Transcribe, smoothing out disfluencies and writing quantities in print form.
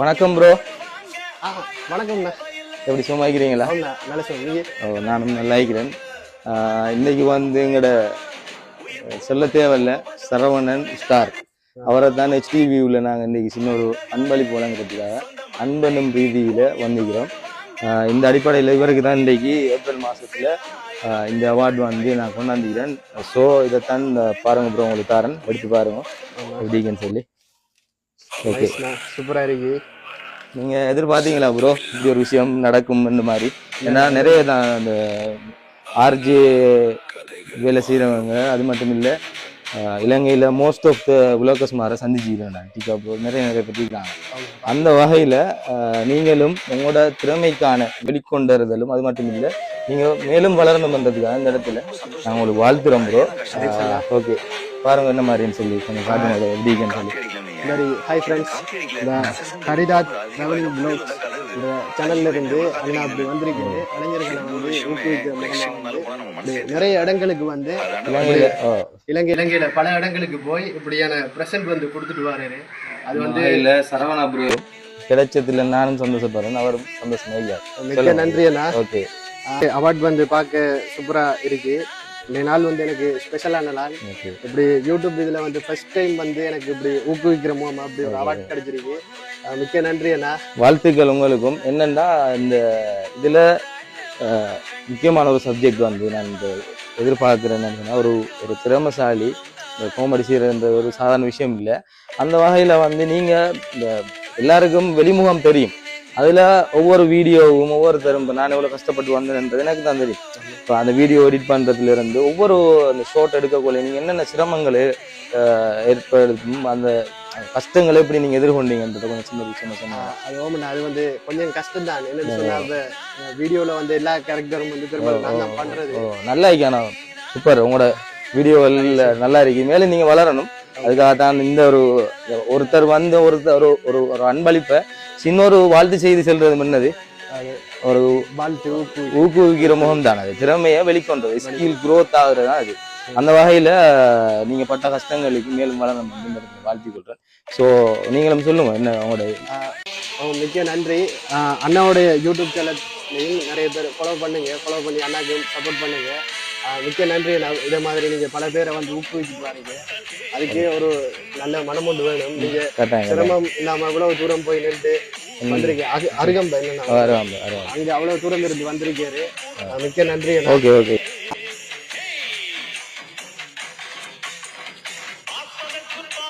வணக்கம் ப்ரோ. வணக்கம்ண்ணா. எப்படி சும்மா இருக்கிறீங்களா? நல்ல சொல்லுங்க. நானும் நல்லா இருக்கிறேன். இன்னைக்கு வந்து எங்களோட சொல்ல தேவையில்ல சரவணன் ஸ்டார் அவரை தான் HTVல நாங்கள் இன்னைக்கு சின்ன ஒரு அன்பளிப்பு வழங்குறதுக்காக அன்பனும் ரீதியில் வந்துக்கிறோம். இந்த அடிப்படையில் இவருக்கு தான் இன்றைக்கு ஏப்ரல் மாதத்தில் இந்த அவார்டு வந்து நான் கொண்டாந்துக்கிறேன். ஸோ இதைத்தான் பாருங்க ப்ரோ, உங்களுக்கு தாரன் எடுத்து பாருங்க எப்படின்னு சொல்லி. ஓகே, சூப்பராக இருக்கு. நீங்கள் எதிர்பார்த்தீங்களா ப்ரோ இப்படி ஒரு விஷயம் நடக்கும் இந்த மாதிரி? ஏன்னா நிறைய தான் அந்த ஆர்ஜே வேலை செய்கிறவங்க, அது மட்டும் இல்லை இலங்கையில் மோஸ்ட் ஆஃப் த விலோக்கஸ் மாற சந்திச்சுக்கிறேன் டீக்கா ப்ரோ, நிறைய பற்றிருக்காங்க. அந்த வகையில் நீங்களும் உங்களோட திறமைக்கான வெளிக்கொண்டறுதலும் அது மட்டும் இல்லை நீங்கள் மேலும் வளரணும் பண்ணுறதுக்காக இந்த இடத்துல நாங்கள் உங்களுக்கு வாழ்த்துறோம் ப்ரோ. ஓகே, பாருங்க என்ன மாதிரின்னு சொல்லி கொஞ்சம் காட்டுங்க எப்படின்னு சொல்லி. சரி, ஹாய் ஃப்ரெண்ட்ஸ். இந்த ஹரிதாத் ட்ராவலிங் ப்ளாக்ஸ் இந்த சேனல்ல இருந்து அண்ணா அப்படி வந்திருக்குது. இளைஞர்களை வந்து ஊக்குவிக்கிற மூலமாக வந்து நிறைய இடங்களுக்கு வந்து இலங்கையில பல இடங்களுக்கு போய் இப்படியான ப்ரெசன்ட் வந்து கொடுத்துட்டு வராரு. அது வந்து இல்லை சரவணா ப்ரோ கிடைச்சதுல நானும் சந்தோஷப்படுறேன், அவரும் சந்தோஷமா இல்லை. மிக்க நன்றி அண்ணா. ஓகே, அவார்ட் வந்து பார்க்க சூப்பரா இருக்கு. இந்த நாள் வந்து எனக்கு ஸ்பெஷலான நாள். இப்படி யூடியூப் இதில் வந்து ஃபர்ஸ்ட் டைம் வந்து எனக்கு இப்படி ஊக்குவிக்கிற மூலமா அப்படி ஒரு அவார்ட் கிடைச்சிருக்கு. மிக்க நன்றி அண்ணா. வாழ்த்துக்கள் உங்களுக்கும். என்னன்னா இந்த இதில் முக்கியமான ஒரு சப்ஜெக்ட் வந்து நான் இந்த எதிர்பார்க்குறேன்னு ஒரு திறமசாலி காமெடி செய்கிற ஒரு சாதாரண விஷயம் இல்லை. அந்த வகையில் வந்து நீங்கள் இந்த எல்லாருக்கும் வெளிமுகம் தெரியும், அதில் ஒவ்வொரு வீடியோவும் ஒவ்வொருத்தரும் இப்போ நான் எவ்வளோ கஷ்டப்பட்டு வந்தேன்றது எனக்கு தான் தெரியும். இப்போ அந்த வீடியோ எடிட் பண்ணுறதுலேருந்து ஒவ்வொரு அந்த ஷார்ட் எடுக்கக்குள்ள நீங்கள் என்னென்ன சிரமங்கள் ஏற்படுத்தும், அந்த கஷ்டங்களை எப்படி நீங்கள் எதிர்கொண்டீங்கன்றத கொஞ்சம் சின்ன விஷயமா சொன்னாங்க. அது ஓமண்ணா, அது வந்து கொஞ்சம் கஷ்டம் தான். என்னன்னு சொன்னாங்க, வீடியோவில் வந்து எல்லா கேரக்டரும் வந்து திரும்ப நான் பண்ணுறது நல்லா இருக்கானா? சூப்பர், உங்களோட வீடியோவில் நல்லா இருக்கு. மேலும் நீங்கள் வளரணும். அதுக்காக தான் இந்த ஒருத்தர் வந்து ஒரு அன்பளிப்பை சின்னொரு வாழ்த்து செய்தி செல்றது முன்னது ஒரு வாழ்த்து ஊக்குவிக்கிற முகம் தான். அது திறமையை வெளிக்கொண்டது, ஸ்கில் குரோத் ஆகுறது தான் அது. அந்த வகையில நீங்க பட்ட கஷ்டங்களுக்கு மேலும் வளரணும் அப்படின்னு வாழ்த்தி கொள்றேன். ஸோ நீங்களும் சொல்லுங்க என்ன உங்களுடைய. மிக்க நன்றி. அண்ணாவுடைய யூடியூப் சேனல்லையும் நிறைய பேர் ஃபாலோ பண்ணி அண்ணாக்கு சப்போர்ட் பண்ணுங்க. மிக்க நன்றி. இதே மாதிரி நீங்க பல பேரை வந்து ஊக்குவிச்சுட்டு வரீங்க, அதுக்கே ஒரு நல்ல மனம் ஒன்று வேணும். நீங்க சிரமம் இல்லாம அவ்வளவு தூரம் போய் நின்று வந்திருக்கீங்க. அருகம்பை என்னன்னா அங்க அவ்வளவு தூரம் இருந்து வந்திருக்காரு. மிக்க நன்றி. Okay okay.